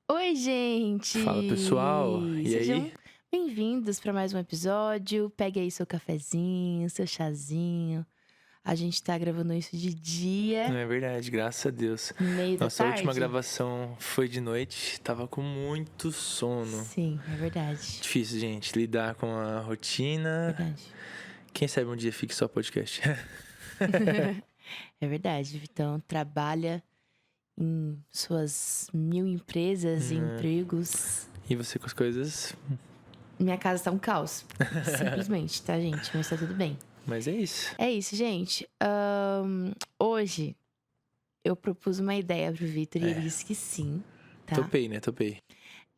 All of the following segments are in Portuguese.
Oi, gente! Fala, pessoal. E Sejam aí? bem-vindos para mais um episódio. Pegue aí seu cafezinho, seu chazinho. A gente tá gravando isso de Não dia, é verdade, graças a Deus. no meio da Nossa última tarde. gravação foi de noite, tava com muito sono. Sim, é verdade. Difícil, gente, lidar com a rotina. Verdade. Quem sabe um dia fique só podcast. É verdade. Vitão trabalha em suas 1000 empresas e empregos. E você com as coisas. Minha casa tá um caos. Simplesmente, tá, gente? Mas tá tudo bem. Mas é isso. É isso, gente. Hoje eu propus uma ideia pro Vitor e ele disse que sim, tá? Topei, né? Topei.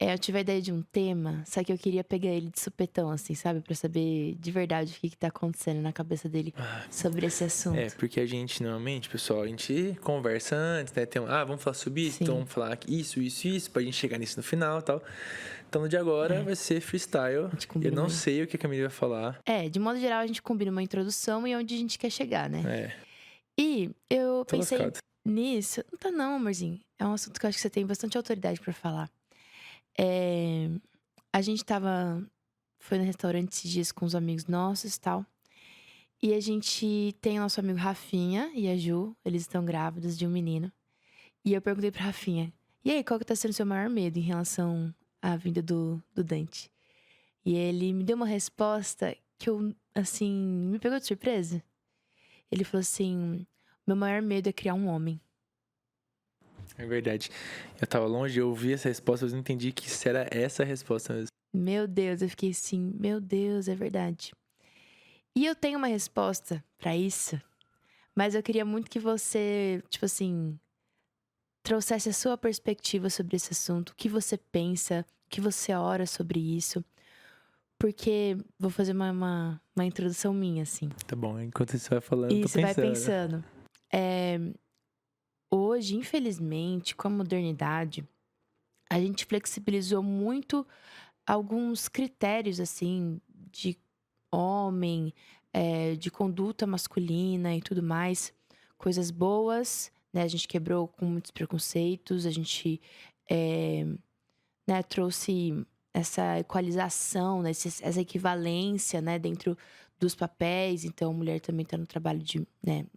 Eu tive a ideia de um tema, só que eu queria pegar ele de supetão, assim, sabe? Pra saber de verdade o que tá acontecendo na cabeça dele sobre esse assunto. É, porque a gente, normalmente, pessoal, a gente conversa antes, né? Vamos falar sobre isso, Sim. então vamos falar isso, pra gente chegar nisso no final e tal. Então, de agora vai ser freestyle. gente Eu combina não muito. sei o que a Camila vai falar. De modo geral, a gente combina uma introdução e onde a gente quer chegar, né? É, E eu tô pensei lascado. nisso. Não tá não, amorzinho. É um assunto que eu acho que você tem bastante autoridade pra falar. A gente foi no restaurante esses dias com uns amigos nossos e tal. E a gente tem o nosso amigo Rafinha e a Ju, eles estão grávidos de um menino. E eu perguntei pra Rafinha, e aí, qual que tá sendo o seu maior medo em relação à vinda do Dante? E ele me deu uma resposta que eu, assim, me pegou de surpresa. Ele falou assim, meu maior medo é criar um homem. É verdade. Eu tava longe, eu ouvi essa resposta, mas não entendi que se era essa a resposta mesmo. Meu Deus, eu fiquei assim, meu Deus, é verdade. E eu tenho uma resposta pra isso, mas eu queria muito que você, tipo assim, trouxesse a sua perspectiva sobre esse assunto, o que você pensa, o que você ora sobre isso. Porque vou fazer uma introdução minha, assim. Tá bom, enquanto você vai falando, E tô você vai pensando. pensando. Hoje, infelizmente, com a modernidade, a gente flexibilizou muito alguns critérios, assim, de homem, de conduta masculina e tudo mais. Coisas boas, né? A gente quebrou com muitos preconceitos, a gente né, trouxe essa equalização, né, essa equivalência, né, dentro dos papéis. Então, a mulher também está no trabalho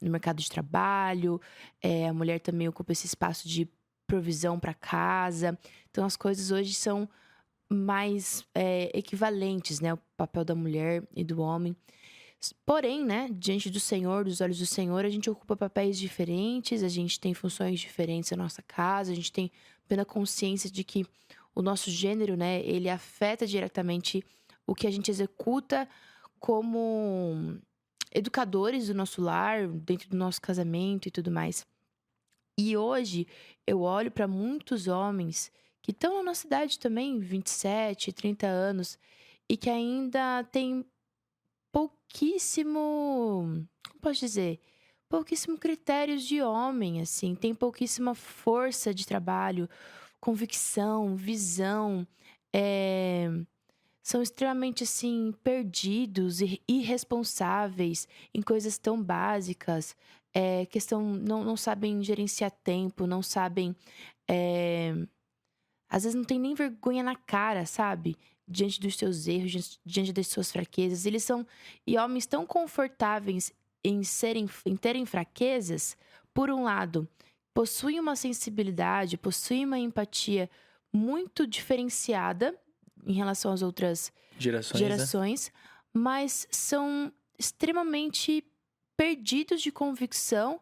no mercado de trabalho, a mulher também ocupa esse espaço de provisão para casa. Então, as coisas hoje são mais equivalentes, né, o papel da mulher e do homem. Porém, né, diante do Senhor, dos olhos do Senhor, a gente ocupa papéis diferentes, a gente tem funções diferentes na nossa casa, a gente tem plena consciência de que o nosso gênero, né, ele afeta diretamente o que a gente executa como educadores do nosso lar, dentro do nosso casamento e tudo mais. E hoje eu olho para muitos homens que estão na nossa idade também, 27, 30 anos, e que ainda têm pouquíssimo, como posso dizer? Pouquíssimo critérios de homem, assim. Tem pouquíssima força de trabalho, convicção, visão. São extremamente, assim, perdidos e irresponsáveis em coisas tão básicas. Não sabem gerenciar tempo, não sabem... Às vezes não tem nem vergonha na cara, sabe? Diante dos seus erros, diante das suas fraquezas. Eles são homens tão confortáveis em terem fraquezas, por um lado, possuem uma sensibilidade, possuem uma empatia muito diferenciada em relação às outras gerações, mas são extremamente perdidos de convicção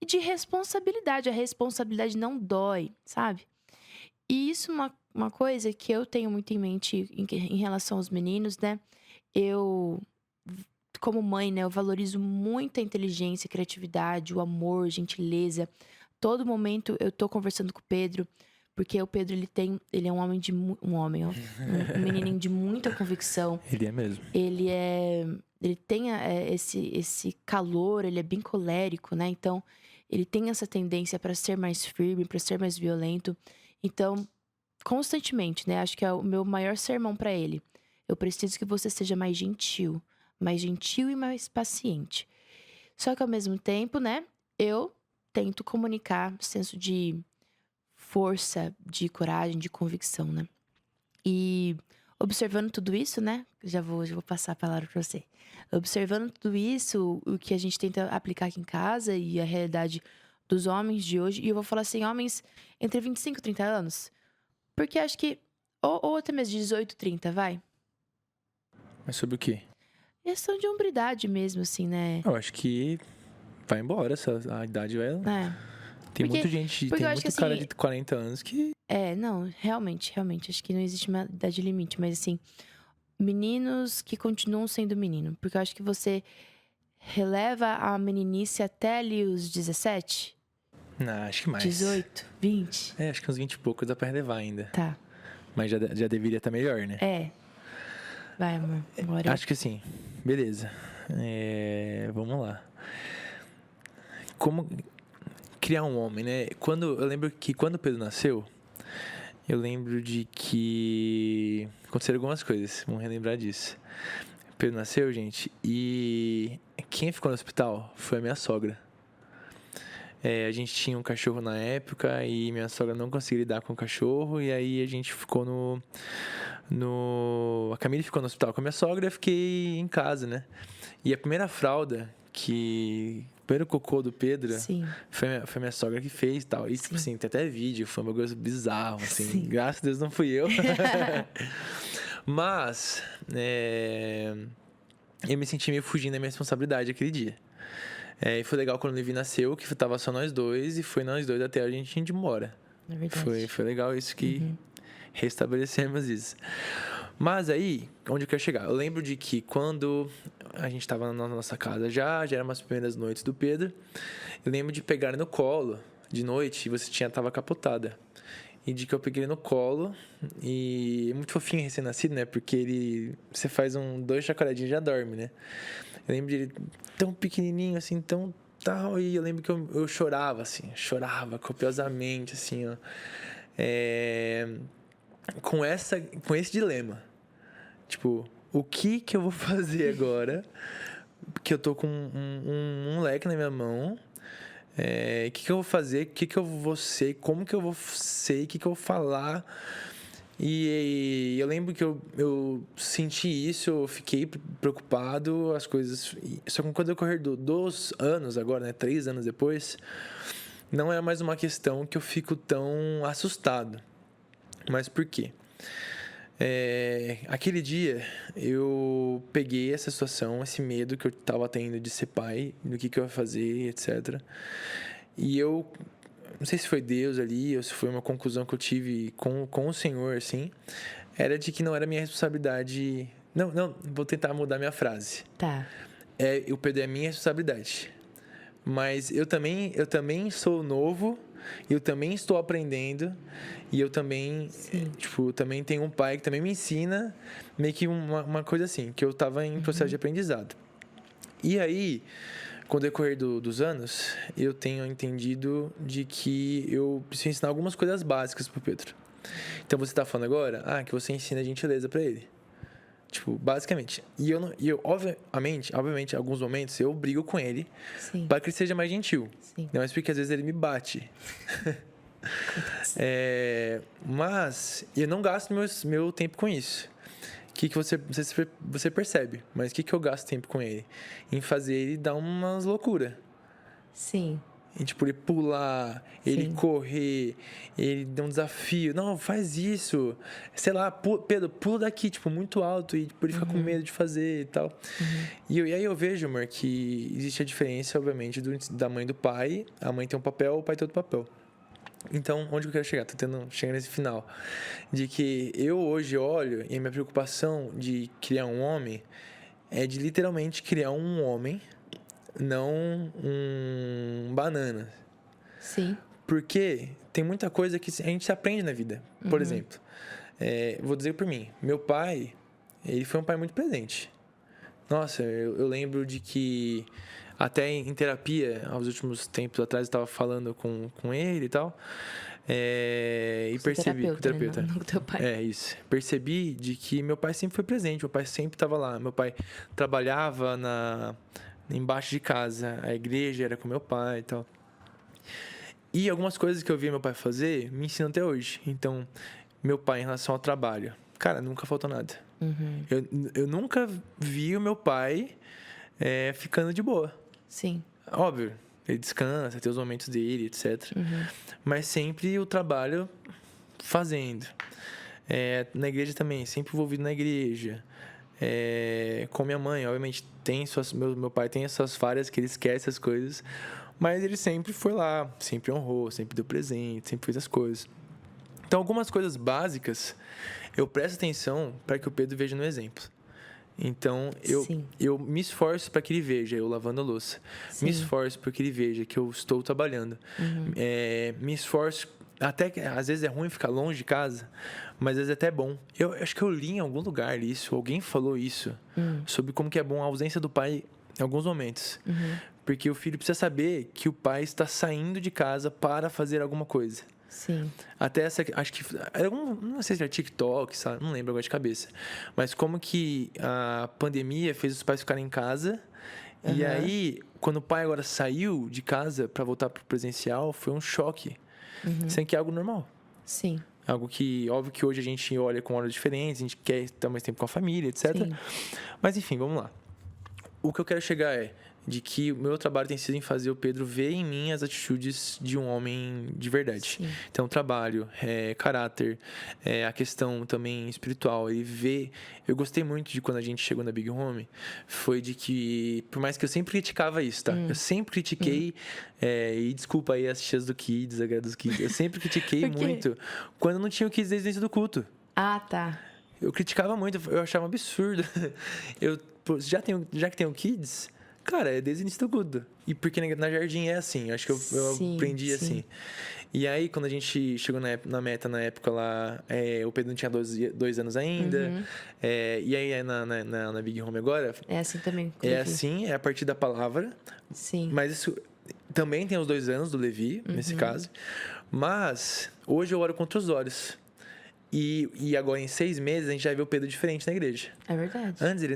e de responsabilidade. A responsabilidade não dói, sabe? E isso é uma coisa que eu tenho muito em mente em relação aos meninos, né? Eu, como mãe, né, eu valorizo muito a inteligência, a criatividade, o amor, gentileza. Todo momento eu tô conversando com o Pedro, porque o Pedro, ele é um homem um menininho de muita convicção. Ele é mesmo. Ele tem esse calor, ele é bem colérico, né? Então, ele tem essa tendência para ser mais firme, para ser mais violento. Então, constantemente, né? Acho que é o meu maior sermão para ele. Eu preciso que você seja mais gentil e mais paciente. Só que ao mesmo tempo, né? Eu tento comunicar senso de força, de coragem, de convicção, né? E observando tudo isso, né? Já vou passar a palavra para você. Observando tudo isso, o que a gente tenta aplicar aqui em casa e a realidade dos homens de hoje, e eu vou falar assim, homens entre 25 e 30 anos, porque acho que, ou até mesmo 18, 30, vai. Mas sobre o quê? Questão de hombridade mesmo, assim, né? Eu acho que vai embora, a idade vai... É. Tem Porque- muita gente, porque tem eu acho muito que, cara assim, de 40 anos que... Não, realmente, acho que não existe uma idade limite, mas assim, meninos que continuam sendo menino, porque eu acho que você releva a meninice até ali os 17, Não, acho que mais. 18, 20, Acho que uns 20 e poucos dá pra relevar ainda. tá. Mas já deveria estar melhor, né? Vai, amor, bora. Acho que sim. Beleza. Vamos lá. Como criar um homem, né? Eu lembro que quando o Pedro nasceu, eu lembro de que aconteceram algumas coisas. Vamos relembrar disso. O Pedro nasceu, gente, e quem ficou no hospital foi a minha sogra. A gente tinha um cachorro na época e minha sogra não conseguia lidar com o cachorro, e aí a gente ficou a Camille ficou no hospital com a minha sogra e eu fiquei em casa, né? E a primeira fralda o primeiro cocô do Pedro Sim. foi minha sogra que fez e tal. E, tipo assim, tem até vídeo, foi um bagulho bizarro, assim. Sim. Graças a Deus não fui eu. Mas, eu me senti meio fugindo da minha responsabilidade aquele dia. E foi legal quando o Levi nasceu, que tava só nós dois, e foi nós dois até a gente ir embora. É verdade. Foi legal isso que restabelecemos isso. Mas aí, onde eu quero chegar? Eu lembro de que quando a gente estava na nossa casa já eram as primeiras noites do Pedro, eu lembro de pegar no colo de noite e você tava capotada. E de que eu peguei no colo e é muito fofinho recém-nascido, né? Porque você faz 2 chacoalhadinhos e já dorme, né? Eu lembro de ele tão pequenininho, assim, tão tal. E eu lembro que eu chorava, assim, chorava copiosamente, assim, ó. Com esse dilema. Tipo, o que eu vou fazer agora? Porque eu tô com um moleque na minha mão. O que eu vou fazer? O que eu vou ser? Como que eu vou ser? O que eu vou falar? E eu lembro que eu senti isso, eu fiquei preocupado, as coisas... Só que quando eu correr 2 anos agora, né? 3 anos depois, não é mais uma questão que eu fico tão assustado. Mas por quê? Aquele dia eu peguei essa situação, esse medo que eu tava tendo de ser pai, do que eu ia fazer, etc. E eu não sei se foi Deus ali ou se foi uma conclusão que eu tive com o Senhor, assim, era de que não era minha responsabilidade. Não, vou tentar mudar minha frase. Tá. O Pedro é minha responsabilidade. Mas eu também sou novo, eu também estou aprendendo e eu também, também tenho um pai que também me ensina, meio que uma coisa assim, que eu estava em processo de aprendizado. E aí, com o decorrer dos anos, eu tenho entendido de que eu preciso ensinar algumas coisas básicas pro Pedro. Então você está falando agora, que você ensina gentileza para ele. Tipo, basicamente. E eu obviamente, em alguns momentos, eu brigo com ele para que ele seja mais gentil. Sim. Não é porque às vezes ele me bate. Mas eu não gasto meu tempo com isso. Que você, não sei se você percebe, mas o que eu gasto tempo com ele? Em fazer ele dar umas loucuras. Sim. E, tipo, ele pular, ele Sim. correr, ele dar um desafio. Não, faz isso. Sei lá, Pedro, pula daqui, tipo, muito alto. E tipo, ele fica com medo de fazer e tal. E aí eu vejo, amor, que existe a diferença, obviamente, da mãe e do pai. A mãe tem um papel, o pai tem outro papel. Então, onde eu quero chegar? Tô chegando nesse final. De que eu hoje olho e a minha preocupação de criar um homem é de literalmente criar um homem, não um banana. Sim. Porque tem muita coisa que a gente aprende na vida. Por exemplo, vou dizer por mim. Meu pai, ele foi um pai muito presente. Nossa, eu lembro de que até em terapia, aos últimos tempos atrás, eu estava falando com ele e tal. E percebi... Com o terapeuta. Né? Não com teu pai. Isso. Percebi de que meu pai sempre foi presente. Meu pai sempre estava lá. Meu pai trabalhava embaixo de casa. A igreja era com meu pai e tal. E algumas coisas que eu via meu pai fazer me ensinam até hoje. Então, meu pai em relação ao trabalho, cara, nunca faltou nada. Uhum. Eu nunca vi o meu pai ficando de boa. Sim. Óbvio, ele descansa, tem os momentos dele, etc. Uhum. Mas sempre o trabalho fazendo. Na igreja também, sempre envolvido na igreja. Com minha mãe, obviamente, meu pai tem as suas falhas, que ele esquece as coisas. Mas ele sempre foi lá, sempre honrou, sempre deu presente, sempre fez as coisas. Então, algumas coisas básicas, eu presto atenção para que o Pedro veja no exemplo. Então, Sim. eu me esforço para que ele veja eu lavando a louça. Sim. Me esforço para que ele veja que eu estou trabalhando. Me esforço, até que às vezes é ruim ficar longe de casa, mas às vezes é até bom. Eu acho que eu li em algum lugar isso, alguém falou isso, sobre como que é bom a ausência do pai em alguns momentos. Porque o filho precisa saber que o pai está saindo de casa para fazer alguma coisa. Sim. Até essa, acho que não sei se era TikTok, sabe? Não lembro agora de cabeça. Mas como que a pandemia fez os pais ficarem em casa. E aí, quando o pai agora saiu de casa para voltar pro presencial, foi um choque. Sem que é algo normal. Sim. Algo que, óbvio que hoje a gente olha com olhos diferentes, a gente quer estar mais tempo com a família, etc. Sim. Mas enfim, vamos lá. O que eu quero chegar é de que o meu trabalho tem sido em fazer o Pedro ver em mim as atitudes de um homem de verdade. Sim. Então, trabalho, caráter, a questão também espiritual. Ele vê... Eu gostei muito de quando a gente chegou na Big Home, foi de que... Por mais que eu sempre criticava isso, tá? Eu sempre critiquei, e desculpa aí as tias do Kids, a galera dos Kids, eu sempre critiquei Por quê? muito quando não tinha o Kids desde o início do culto. Ah, tá. Eu criticava muito, eu achava um absurdo. Já que tem o Kids, cara, é desde o início do culto. E porque na Jardim é assim, acho que eu Sim, aprendi sim. assim. E aí, quando a gente chegou na meta, na época lá, o Pedro não tinha 2 anos ainda. E aí, na Big Home agora, É assim também. com o é Levi. assim, é a partir da palavra. Sim. Mas isso também tem os 2 anos do Levi, nesse caso. Mas, hoje eu oro com outros olhos. E agora, em 6 meses, a gente já vê o Pedro diferente na igreja. É verdade. Antes, ele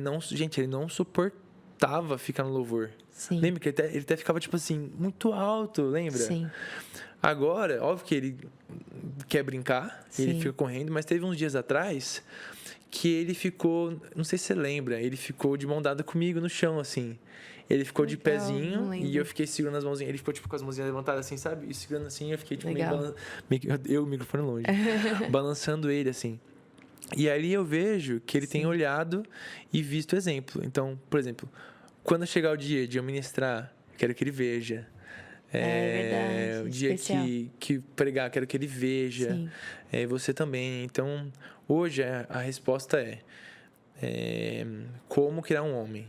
não suportava ficar no louvor. Sim. Lembra que ele até ficava, tipo assim, muito alto, lembra? Sim. Agora, óbvio que ele quer brincar, ele Sim. fica correndo, mas teve uns dias atrás que ele ficou, não sei se você lembra, ele ficou de mão dada comigo no chão, assim. Ele ficou de Legal, pezinho não lembro. e eu fiquei segurando as mãozinhas. Ele ficou, tipo, com as mãozinhas levantadas, assim, sabe? E segurando assim, eu fiquei, tipo, Legal. eu, o microfone longe, balançando ele, assim. E ali eu vejo que ele tem olhado e visto o exemplo. Então, por exemplo, quando chegar o dia de eu ministrar, quero que ele veja. Verdade. O dia Especial. que pregar, quero que ele veja. Sim. Você também. Então, hoje a resposta como criar um homem.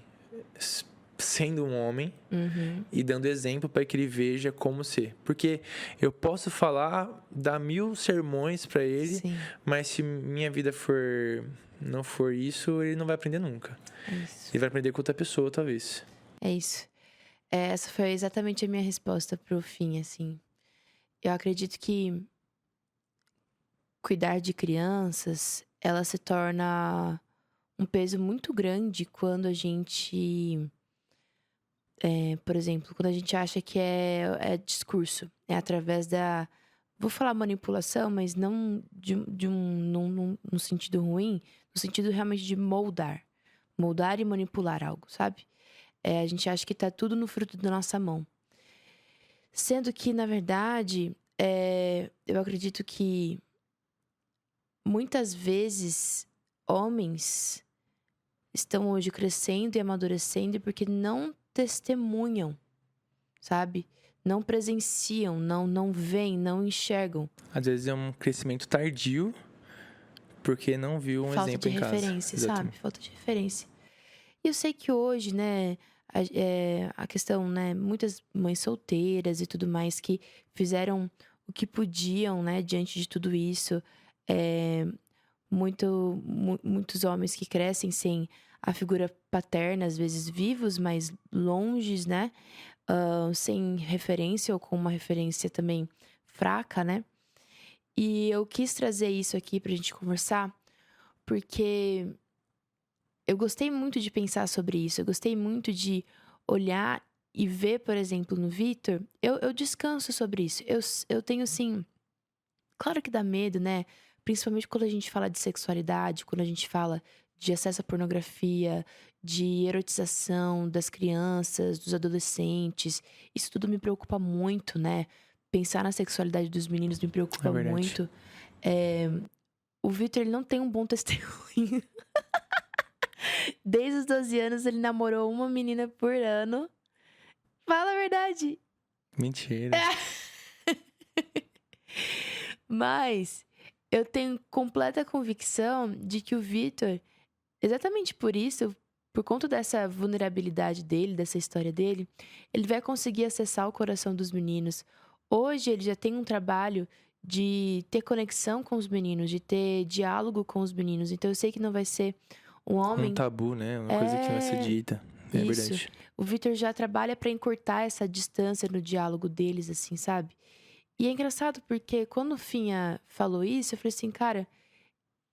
Sendo um homem e dando exemplo para que ele veja como ser. Porque eu posso falar, dar 1000 sermões para ele, Sim. mas se minha vida não for isso, ele não vai aprender nunca. É isso. Ele vai aprender com outra pessoa, talvez. É isso. Essa foi exatamente a minha resposta pro fim, assim. Eu acredito que cuidar de crianças, ela se torna um peso muito grande quando a gente, por exemplo, quando a gente acha que é discurso. É através da... Vou falar manipulação, mas não no sentido ruim, no sentido realmente de moldar. Moldar e manipular algo, sabe? A gente acha que tá tudo no fruto da nossa mão. Sendo que, na verdade, eu acredito que muitas vezes homens estão hoje crescendo e amadurecendo porque não testemunham, sabe? Não presenciam, não veem, não enxergam. Às vezes é um crescimento tardio, porque não viu um Falta exemplo de em casa. referência, Exatamente. sabe? Falta de referência. E eu sei que hoje, né, a questão, né, muitas mães solteiras e tudo mais que fizeram o que podiam, né, diante de tudo isso. Muitos homens que crescem sem a figura paterna, às vezes vivos, mas longes, né? Sem referência ou com uma referência também fraca, né? E eu quis trazer isso aqui pra gente conversar, porque eu gostei muito de pensar sobre isso. Eu gostei muito de olhar e ver, por exemplo, no Vitor, eu descanso sobre isso. Eu tenho, assim, claro que dá medo, né? Principalmente quando a gente fala de sexualidade, quando a gente fala de acesso à pornografia, de erotização das crianças, dos adolescentes. Isso tudo me preocupa muito, né? Pensar na sexualidade dos meninos me É preocupa verdade. muito. É, o Vitor, ele não tem um bom testemunho. Desde os 12 anos, ele namorou uma menina por ano. Fala a verdade. Mentira. Mas eu tenho completa convicção de que o Vitor, exatamente por isso, por conta dessa vulnerabilidade dele, dessa história dele, ele vai conseguir acessar o coração dos meninos. Hoje ele já tem um trabalho de ter conexão com os meninos, de ter diálogo com os meninos. Então eu sei que não vai ser um Um homem. tabu, né? Uma coisa que não vai ser É dita. É isso. verdade. O Vitor já trabalha para encurtar essa distância no diálogo deles, assim, sabe? E é engraçado porque quando o Finha falou isso, eu falei assim, cara,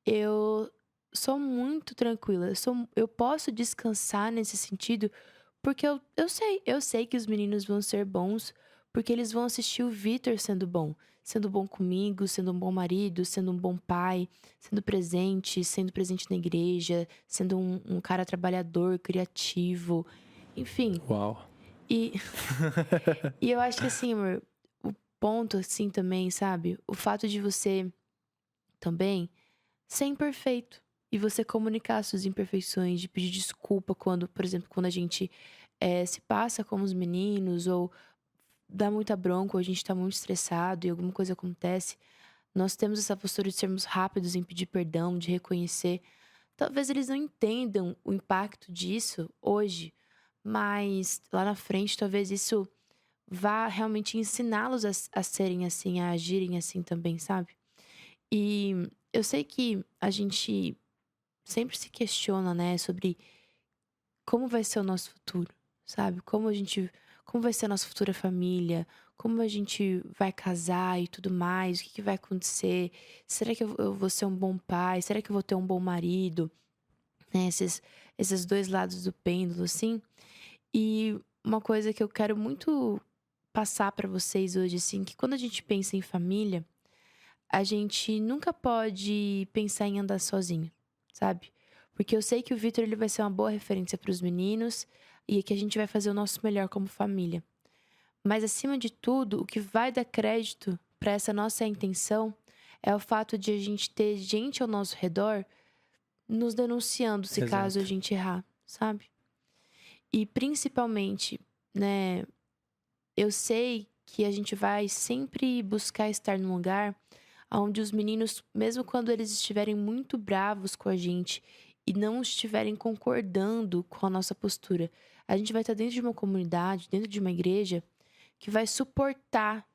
eu sou muito tranquila. Eu posso descansar nesse sentido, porque eu sei que os meninos vão ser bons, porque eles vão assistir o Vitor sendo bom comigo, sendo um bom marido, sendo um bom pai, sendo presente na igreja, sendo um cara trabalhador, criativo, enfim. Uau. E, e eu acho que assim, amor, o ponto assim também, sabe? O fato de você também ser imperfeito. E você comunicar suas imperfeições, de pedir desculpa quando, por exemplo, quando a gente se passa com os meninos, ou dá muita bronca, ou a gente tá muito estressado e alguma coisa acontece. Nós temos essa postura de sermos rápidos em pedir perdão, de reconhecer. Talvez eles não entendam o impacto disso hoje, mas lá na frente talvez isso vá realmente ensiná-los a serem assim, a agirem assim também, sabe? E eu sei que a gente sempre se questiona, né, sobre como vai ser o nosso futuro, sabe? Como vai ser a nossa futura família, como a gente vai casar e tudo mais, o que vai acontecer? Será que eu vou ser um bom pai? Será que eu vou ter um bom marido? Né, esses dois lados do pêndulo, assim. E uma coisa que eu quero muito passar pra vocês hoje, assim, que quando a gente pensa em família, a gente nunca pode pensar em andar sozinho, sabe? Porque eu sei que o Vitor ele vai ser uma boa referência para os meninos e que a gente vai fazer o nosso melhor como família. Mas acima de tudo, o que vai dar crédito para essa nossa intenção é o fato de a gente ter gente ao nosso redor nos denunciando se caso a Exato. gente errar, sabe? E principalmente, né, eu sei que a gente vai sempre buscar estar num lugar onde os meninos, mesmo quando eles estiverem muito bravos com a gente e não estiverem concordando com a nossa postura, a gente vai estar dentro de uma comunidade, dentro de uma igreja, que vai suportar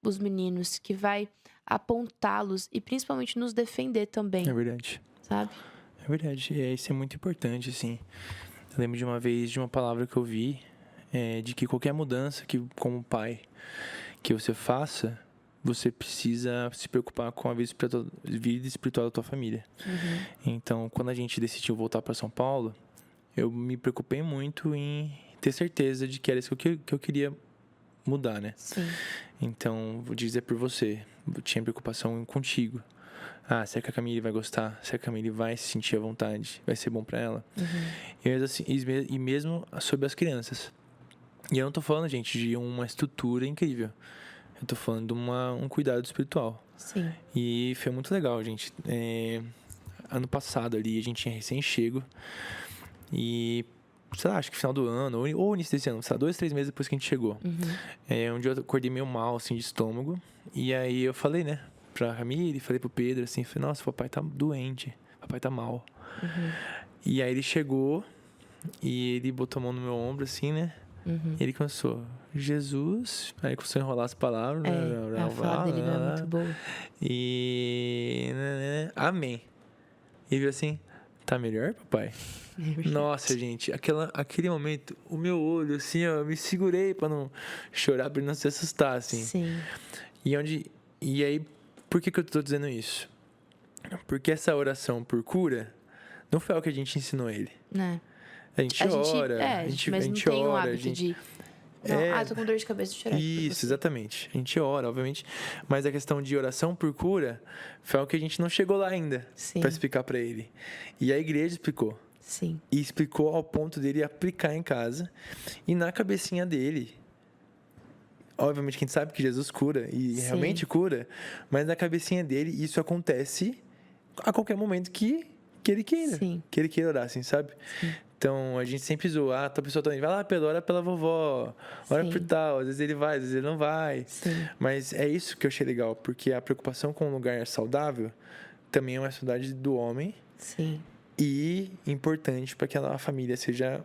os meninos, que vai apontá-los e principalmente nos defender É também, verdade. sabe? É verdade. E isso é muito importante, assim. Eu lembro de uma vez de uma palavra que eu vi, de que qualquer mudança que, como pai, que você faça, você precisa se preocupar com a vida espiritual da tua família. Uhum. Então, quando a gente decidiu voltar para São Paulo, eu me preocupei muito em ter certeza de que era isso que eu queria mudar, né? Sim. Então, vou dizer por você, eu tinha preocupação contigo. Ah, será que a Camille vai gostar? Será que a Camille vai se sentir à vontade? Vai ser bom para ela? Uhum. E mesmo sobre as crianças. E eu não tô falando, gente, de uma estrutura incrível. Eu tô falando de um cuidado espiritual. Sim. E foi muito legal, gente. Ano passado ali, a gente tinha recém-chego. E, sei lá, acho que final do ano, ou início desse ano, sei lá, 2, 3 meses depois que a gente chegou. Uhum. Um dia eu acordei meio mal, assim, de estômago. E aí eu falei, né, pra Camille, falei pro Pedro, assim, falei, nossa, papai tá doente, papai tá mal. Uhum. E aí ele chegou e ele botou a mão no meu ombro, assim, né? Uhum. E ele começou, Jesus. Aí começou a enrolar as palavras. A fala dele não é muito boa. E. Amém. E viu assim, tá melhor, papai? É verdade. Nossa, gente, aquele momento, o meu olho, assim, ó, eu me segurei pra não chorar, pra ele não se assustar, assim. Sim. E aí, por que eu tô dizendo isso? Porque essa oração por cura não foi o que a gente ensinou ele. Né? A gente A gente, ora, a gente mas não tem o ora, hábito de Não, É, tô com dor de cabeça, deixa eu orar aqui por isso, você. exatamente. A gente ora, obviamente, mas a questão de oração por cura foi algo que a gente não chegou lá ainda para Sim, explicar para ele. E a igreja explicou. sim, E explicou ao ponto dele aplicar em casa. E na cabecinha dele, obviamente que a gente sabe que Jesus cura e sim, realmente cura, mas na cabecinha dele isso acontece a qualquer momento que ele queira. sim, Que ele queira orar, assim, sabe? sim, Então a gente sempre zoa, a pessoa também vai lá, ora pela vovó, ora por sim, tal, às vezes ele vai, às vezes ele não vai. sim, Mas é isso que eu achei legal, porque a preocupação com um lugar saudável também é uma responsabilidade do homem sim, e importante para que a família seja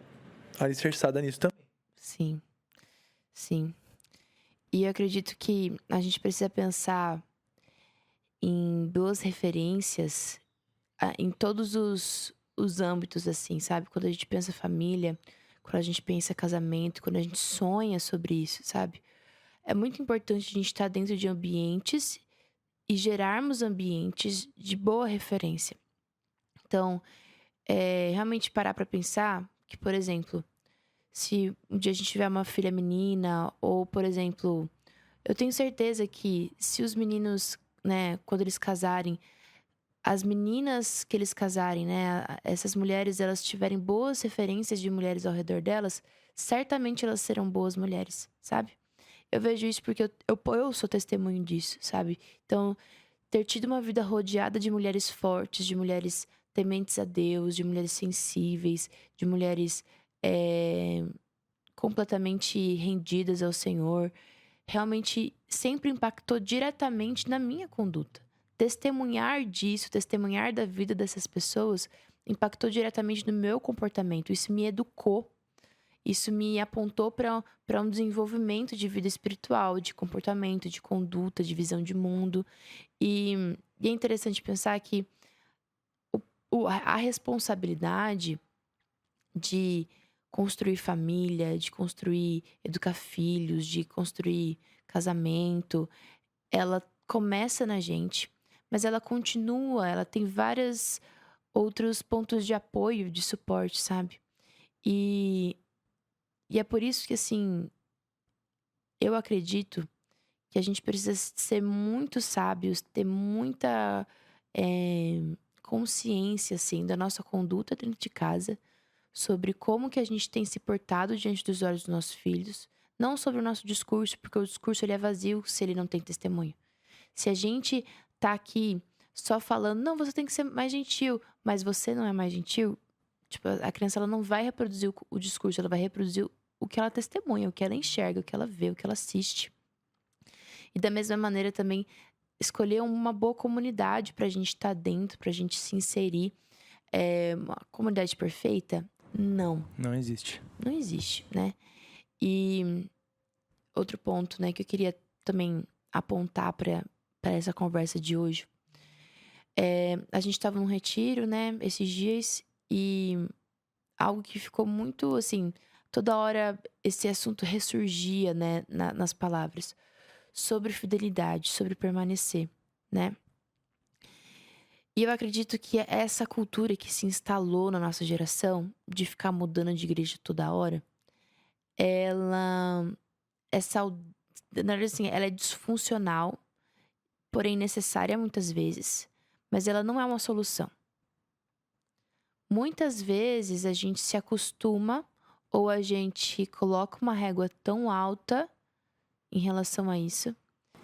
alicerçada nisso também. sim, sim. E eu acredito que a gente precisa pensar em boas referências em todos os âmbitos, assim, sabe? Quando a gente pensa família, quando a gente pensa casamento, quando a gente sonha sobre isso, sabe? É muito importante a gente estar dentro de ambientes e gerarmos ambientes de boa referência. Então, realmente parar pra pensar que, por exemplo, se um dia a gente tiver uma filha menina, ou, por exemplo, eu tenho certeza que se os meninos, né, quando eles casarem, as meninas que eles casarem, né, essas mulheres, elas tiverem boas referências de mulheres ao redor delas, certamente elas serão boas mulheres, sabe? Eu vejo isso porque eu sou testemunho disso, sabe? Então, ter tido uma vida rodeada de mulheres fortes, de mulheres tementes a Deus, de mulheres sensíveis, de mulheres eh, completamente rendidas ao Senhor, realmente sempre impactou diretamente na minha conduta. Testemunhar disso, testemunhar da vida dessas pessoas, impactou diretamente no meu comportamento. Isso me educou, isso me apontou para um desenvolvimento de vida espiritual, de comportamento, de conduta, de visão de mundo. E, e é interessante pensar que a responsabilidade de construir família, de construir, educar filhos, de construir casamento, ela começa na gente, mas ela continua, ela tem vários outros pontos de apoio, de suporte, sabe? E, e é por isso que, assim, eu acredito que a gente precisa ser muito sábios, ter muita consciência, assim, da nossa conduta dentro de casa, sobre como que a gente tem se portado diante dos olhos dos nossos filhos, não sobre o nosso discurso, porque o discurso ele é vazio se ele não tem testemunho. Se a gente tá aqui só falando, não, você tem que ser mais gentil, mas você não é mais gentil, tipo, a criança ela não vai reproduzir o discurso, ela vai reproduzir o que ela testemunha, o que ela enxerga, o que ela vê, o que ela assiste. E da mesma maneira também escolher uma boa comunidade pra gente estar dentro, pra gente se inserir. Uma comunidade perfeita? Não, Não existe. não existe, né? E outro ponto, né, que eu queria também apontar para essa conversa de hoje. A gente estava num retiro, né, esses dias, e algo que ficou muito assim, toda hora esse assunto ressurgia, né, nas palavras, sobre fidelidade, sobre permanecer, né? E eu acredito que essa cultura que se instalou na nossa geração, de ficar mudando de igreja toda hora, ela é na verdade, assim, ela é disfuncional, porém necessária muitas vezes, mas ela não é uma solução. Muitas vezes a gente se acostuma ou a gente coloca uma régua tão alta em relação a isso.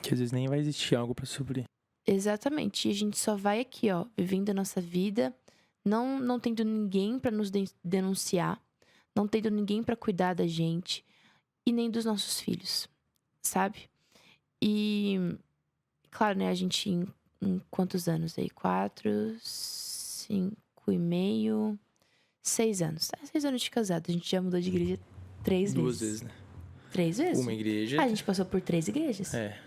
Que às vezes nem vai existir algo para suprir. Exatamente. E a gente só vai aqui, ó, vivendo a nossa vida, não tendo ninguém pra nos denunciar, não tendo ninguém pra cuidar da gente e nem dos nossos filhos, sabe? E, claro, né, a gente em quantos anos aí? 4, 5 e meio, 6 anos. 6 anos de casado. A gente já mudou de igreja 3 Duas vezes. vezes, né? 3 vezes? Uma igreja. A gente passou por 3 igrejas, É.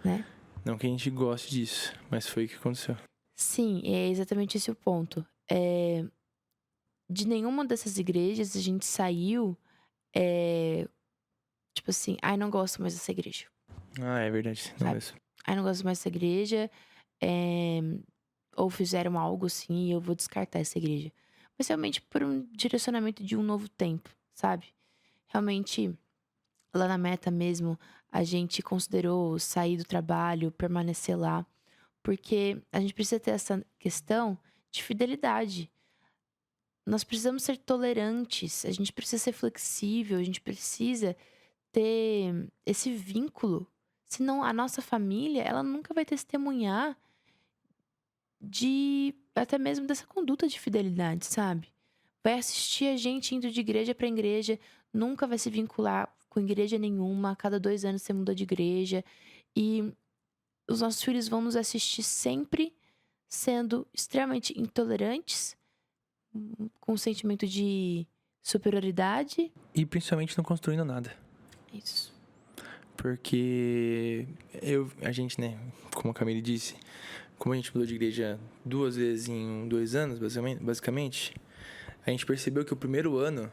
né? Não que a gente goste disso, mas foi o que aconteceu. Sim, é exatamente esse o ponto. De nenhuma dessas igrejas a gente saiu, tipo assim, ai, não gosto mais dessa igreja, Ah, é verdade. Não sabe? mesmo. Ai, não gosto mais dessa igreja, é, ou fizeram algo assim e eu vou descartar essa igreja. Mas realmente por um direcionamento de um novo tempo, sabe? Realmente lá na meta mesmo, a gente considerou sair do trabalho, permanecer lá, porque a gente precisa ter essa questão de fidelidade. Nós precisamos ser tolerantes, a gente precisa ser flexível, a gente precisa ter esse vínculo. Senão a nossa família, ela nunca vai testemunhar de até mesmo dessa conduta de fidelidade, sabe? Vai assistir a gente indo de igreja para igreja, nunca vai se vincular com igreja nenhuma, a cada 2 anos você muda de igreja. E os nossos filhos vão nos assistir sempre sendo extremamente intolerantes, com um sentimento de superioridade. E principalmente não construindo nada. Isso. Porque a gente, né, como a Camille disse, como a gente mudou de igreja 2 vezes em 2 anos, basicamente, a gente percebeu que o primeiro ano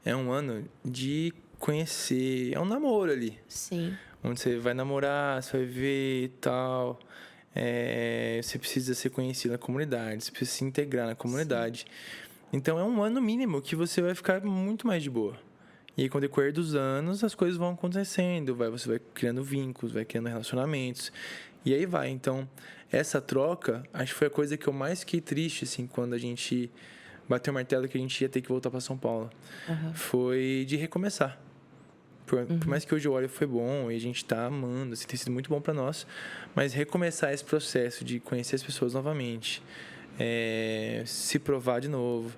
é um ano de conhecer, é um namoro ali. Sim. Onde você vai namorar, você vai ver e tal. Você precisa ser conhecido na comunidade, você precisa se integrar na comunidade. Então é um ano mínimo que você vai ficar muito mais de boa. E aí, com o decorrer dos anos, as coisas vão acontecendo, você vai criando vínculos, vai criando relacionamentos, e aí vai. Então, essa troca, acho que foi a coisa que eu mais fiquei triste, assim, quando a gente bateu o martelo que a gente ia ter que voltar para São Paulo. Uhum. Foi de recomeçar. Por mais que hoje o óleo foi bom e a gente tá amando, assim, tem sido muito bom para nós, mas recomeçar esse processo de conhecer as pessoas novamente, se provar de novo,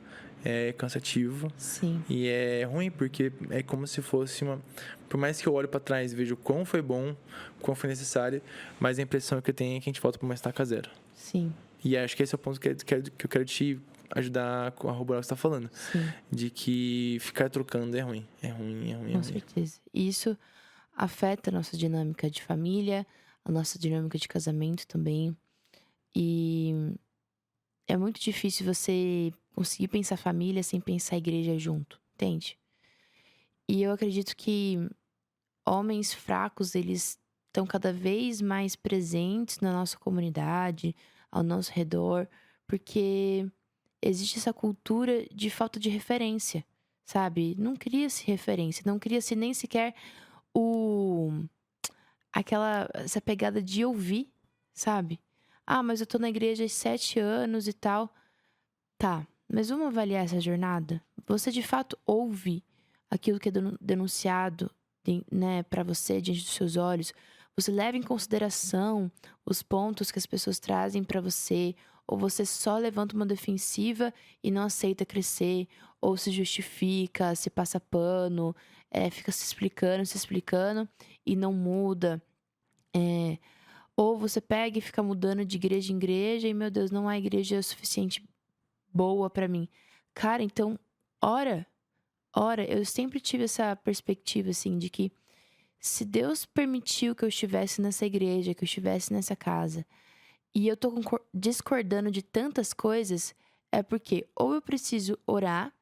é cansativo. Sim. E é ruim porque é como se fosse uma... Por mais que eu olhe para trás e veja o quão foi bom, quão foi necessário, mas a impressão que eu tenho é que a gente volta para uma estaca zero. Sim. E acho que esse é o ponto que eu quero te ajudar a corroborar o que você está falando. Sim. De que ficar trocando é ruim. É ruim. Com certeza. E isso afeta a nossa dinâmica de família, a nossa dinâmica de casamento também. E é muito difícil você conseguir pensar família sem pensar igreja junto, entende? E eu acredito que homens fracos, eles estão cada vez mais presentes na nossa comunidade, ao nosso redor, porque existe essa cultura de falta de referência, sabe? Não cria-se referência, não cria-se nem sequer o essa pegada de ouvir, sabe? Ah, mas eu tô na igreja há 7 anos e tal. Tá, mas vamos avaliar essa jornada? Você de fato ouve aquilo que é denunciado, né, para você diante dos seus olhos? Você leva em consideração os pontos que as pessoas trazem para você? Ou você só levanta uma defensiva e não aceita crescer? Ou se justifica, se passa pano, fica se explicando e não muda? Ou você pega e fica mudando de igreja em igreja e, meu Deus, não há igreja suficiente boa pra mim. Cara, então, ora, eu sempre tive essa perspectiva, assim, de que se Deus permitiu que eu estivesse nessa igreja, que eu estivesse nessa casa, e eu tô discordando de tantas coisas, é porque ou eu preciso orar,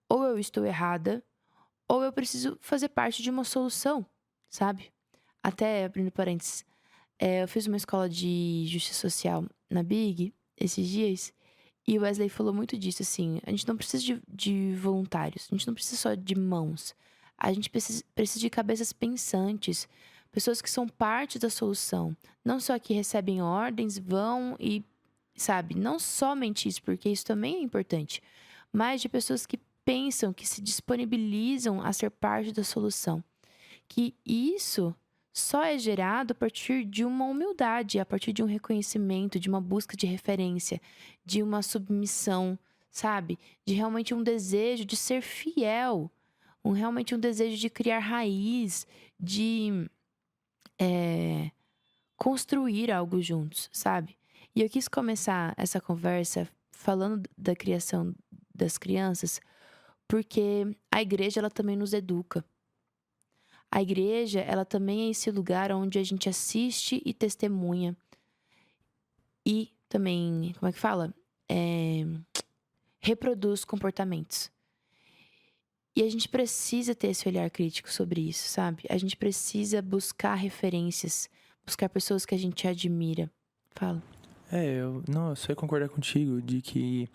ou eu estou errada, ou eu preciso fazer parte de uma solução, sabe? Até, abrindo parênteses, eu fiz uma escola de justiça social na Big esses dias, e o Wesley falou muito disso, assim, a gente não precisa de voluntários, a gente não precisa só de mãos. A gente precisa de cabeças pensantes, pessoas que são parte da solução. Não só que recebem ordens, vão e, sabe, não somente isso, porque isso também é importante, mas de pessoas que pensam, que se disponibilizam a ser parte da solução. Que isso só é gerado a partir de uma humildade, a partir de um reconhecimento, de uma busca de referência, de uma submissão, sabe? De realmente um desejo de ser fiel, realmente um desejo de criar raiz, de construir algo juntos, sabe? E eu quis começar essa conversa falando da criação das crianças, porque a igreja ela também nos educa. A igreja, ela também é esse lugar onde a gente assiste e testemunha. E também, como é que fala? Reproduz comportamentos. E a gente precisa ter esse olhar crítico sobre isso, sabe? A gente precisa buscar referências, buscar pessoas que a gente admira. Fala. Eu só ia concordar contigo de que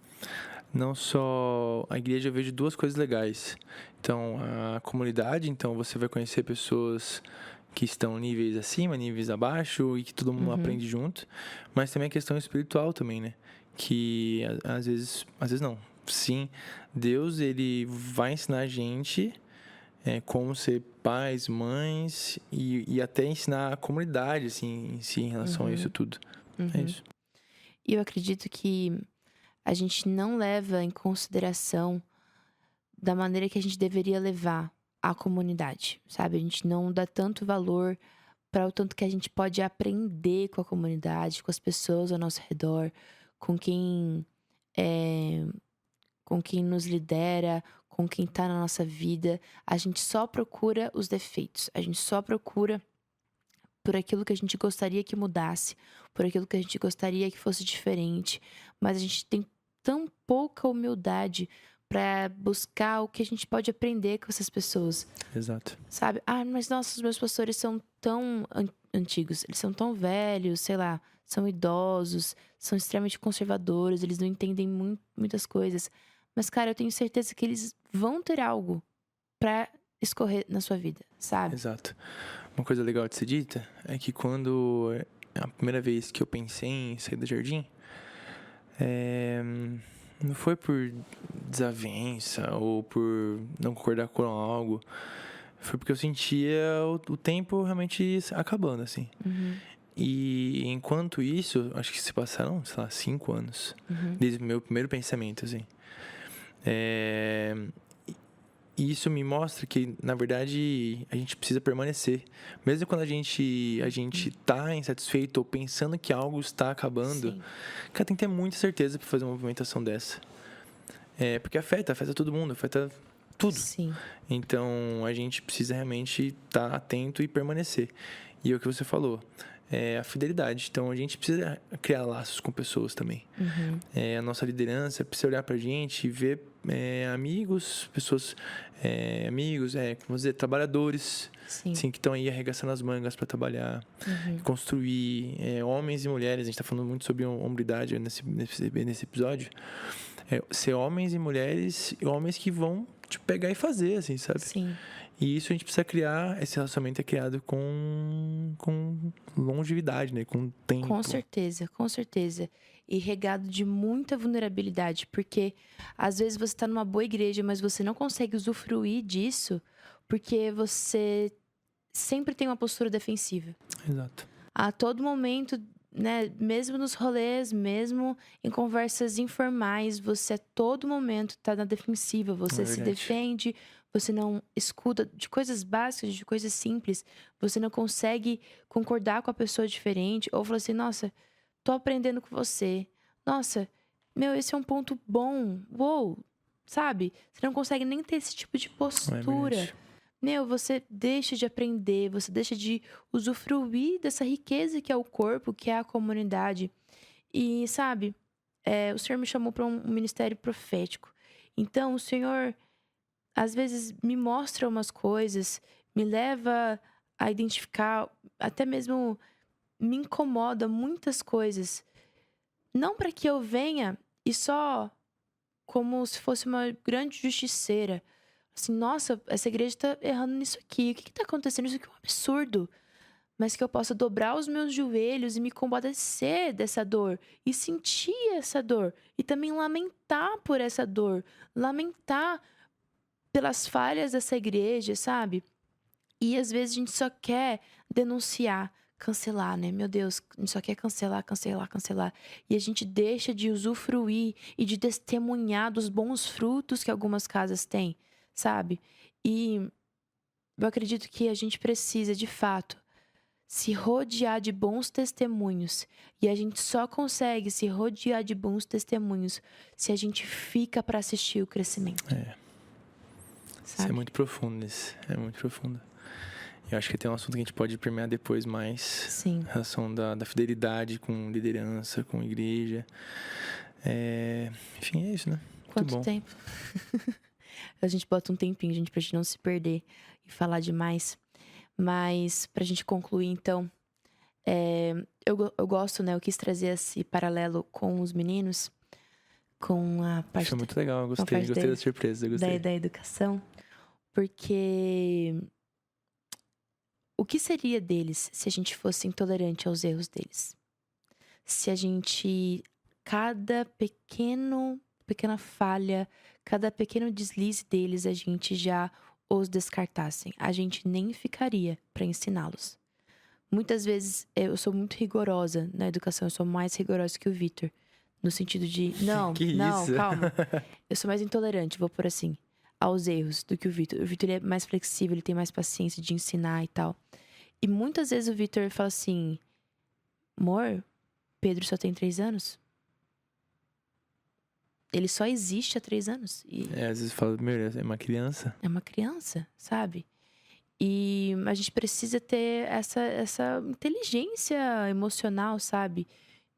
não só a igreja, eu vejo duas coisas legais. Então, a comunidade, então você vai conhecer pessoas que estão níveis acima, níveis abaixo e que todo mundo aprende junto. Mas também a questão espiritual também, né? Que às vezes não. Sim, Deus, ele vai ensinar a gente como ser pais, mães e até ensinar a comunidade, assim, em si, em relação a isso tudo. É isso. E eu acredito que a gente não leva em consideração da maneira que a gente deveria levar a comunidade, sabe? A gente não dá tanto valor para o tanto que a gente pode aprender com a comunidade, com as pessoas ao nosso redor, com quem é, com quem nos lidera, com quem tá na nossa vida. A gente só procura os defeitos, a gente só procura por aquilo que a gente gostaria que mudasse, por aquilo que a gente gostaria que fosse diferente, mas a gente tem tão pouca humildade para buscar o que a gente pode aprender com essas pessoas, Exato. sabe? Ah, mas nossa, os meus pastores são tão antigos, eles são tão velhos, sei lá, são idosos, são extremamente conservadores, eles não entendem muitas coisas. Mas, cara, eu tenho certeza que eles vão ter algo pra escorrer na sua vida, sabe? Exato. Uma coisa legal de ser dita é que quando a primeira vez que eu pensei em sair do jardim, não foi por desavença ou por não concordar com algo, foi porque eu sentia o tempo realmente acabando, assim. E enquanto isso, acho que se passaram, sei lá, 5 anos, desde o meu primeiro pensamento, assim. E isso me mostra que, na verdade, a gente precisa permanecer. Mesmo quando a gente tá insatisfeito ou pensando que algo está acabando, Sim. cara, tem que ter muita certeza para fazer uma movimentação dessa. Porque afeta todo mundo, afeta tudo. Sim. Então, a gente precisa realmente estar atento e permanecer. E é o que você falou, a fidelidade. Então, a gente precisa criar laços com pessoas também. A nossa liderança precisa olhar pra gente e ver amigos, pessoas, amigos, vamos dizer, trabalhadores, Sim. assim, que estão aí arregaçando as mangas para trabalhar, construir, homens e mulheres. A gente está falando muito sobre hombridade nesse episódio. Ser homens e mulheres, homens que vão te pegar e fazer, assim, sabe? Sim. E isso a gente precisa criar, esse relacionamento é criado com longevidade, né? Com tempo. Com certeza, com certeza. E regado de muita vulnerabilidade, porque às vezes você tá numa boa igreja, mas você não consegue usufruir disso porque você sempre tem uma postura defensiva. Exato. A todo momento, né, mesmo nos rolês, mesmo em conversas informais, você a todo momento tá na defensiva, você se verdade. defende, você não escuta de coisas básicas, de coisas simples, você não consegue concordar com a pessoa diferente, ou falar assim, nossa, tô aprendendo com você. Nossa, meu, esse é um ponto bom. Uou, sabe? Você não consegue nem ter esse tipo de postura. verdade. Meu, você deixa de aprender, você deixa de usufruir dessa riqueza que é o corpo, que é a comunidade. E, sabe, o Senhor me chamou para um ministério profético. Então, o Senhor, às vezes, me mostra umas coisas, me leva a identificar, até mesmo me incomoda muitas coisas. Não para que eu venha e só como se fosse uma grande justiceira. Assim, nossa, essa igreja tá errando nisso aqui. O que tá acontecendo? Isso aqui é um absurdo. Mas que eu possa dobrar os meus joelhos e me compadecer dessa dor. E sentir essa dor. E também lamentar por essa dor. Lamentar pelas falhas dessa igreja, sabe? E às vezes a gente só quer denunciar, cancelar, né? Meu Deus, a gente só quer cancelar, cancelar, cancelar. E a gente deixa de usufruir e de testemunhar dos bons frutos que algumas casas têm, sabe? E eu acredito que a gente precisa, de fato, se rodear de bons testemunhos. E a gente só consegue se rodear de bons testemunhos se a gente fica para assistir o crescimento. Isso é muito profundo, é muito profundo. Eu acho que tem um assunto que a gente pode permear depois mais. Sim. A relação da fidelidade com liderança, com igreja. Enfim, é isso, né? Quanto tempo? A gente bota um tempinho, gente, pra gente não se perder e falar demais. Mas, pra gente concluir, então, eu gosto, né? Eu quis trazer esse paralelo com os meninos, com a parte Foi muito legal, eu parte gostei da surpresa, eu gostei. da educação, porque o que seria deles se a gente fosse intolerante aos erros deles? Se a gente, cada pequena falha, cada pequeno deslize deles, a gente já os descartassem. A gente nem ficaria para ensiná-los. Muitas vezes eu sou muito rigorosa na educação, eu sou mais rigorosa que o Vitor. No sentido de, não, Que não, isso? calma. Eu sou mais intolerante, vou por assim, aos erros do que o Vitor. O Vitor ele é mais flexível, ele tem mais paciência de ensinar e tal. E muitas vezes o Vitor fala assim, amor, Pedro só tem 3 anos. Ele só existe há 3 anos. E Às vezes fala, meu, é uma criança. é uma criança, sabe? E a gente precisa ter essa inteligência emocional, sabe?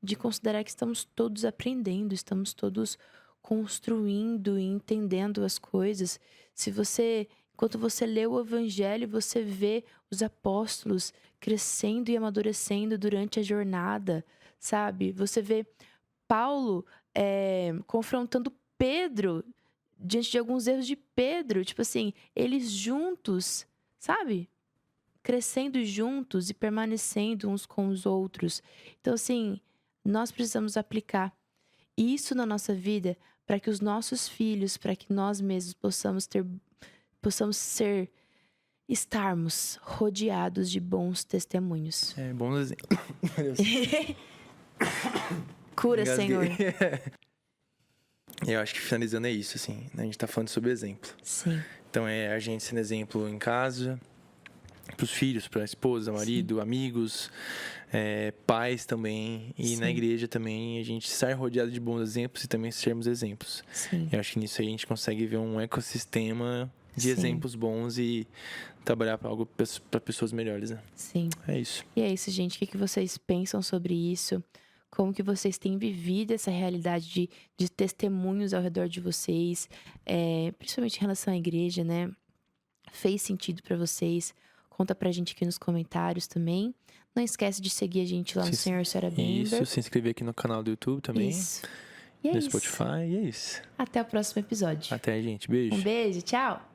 De considerar que estamos todos aprendendo, estamos todos construindo e entendendo as coisas. Enquanto você lê o Evangelho, você vê os apóstolos crescendo e amadurecendo durante a jornada, sabe? Você vê Paulo confrontando Pedro diante de alguns erros de Pedro. Tipo assim, eles juntos, sabe? Crescendo juntos e permanecendo uns com os outros. Então, assim, nós precisamos aplicar isso na nossa vida para que os nossos filhos, para que nós mesmos estarmos rodeados de bons testemunhos. Bons exemplos. Meu Deus. Cura, Engasguei. Senhor. Eu acho que finalizando é isso, assim, né? A gente tá falando sobre exemplo. Sim. Então a gente sendo exemplo em casa, pros filhos, pra esposa, marido, amigos, pais também. E na Sim. igreja também a gente sai rodeado de bons exemplos e também sermos exemplos. Sim. Eu acho que nisso aí a gente consegue ver um ecossistema de Sim. exemplos bons e trabalhar para algo para pessoas melhores, né? Sim. É isso. E é isso, gente. O que vocês pensam sobre isso? Como que vocês têm vivido essa realidade de testemunhos ao redor de vocês? Principalmente em relação à igreja, né? Fez sentido pra vocês? Conta pra gente aqui nos comentários também. Não esquece de seguir a gente lá no Senhor Sarah Bember. Isso, se inscrever aqui no canal do YouTube também. Isso. E é no isso. Spotify, e é isso. Até o próximo episódio. Até, gente. Beijo. Um beijo, tchau!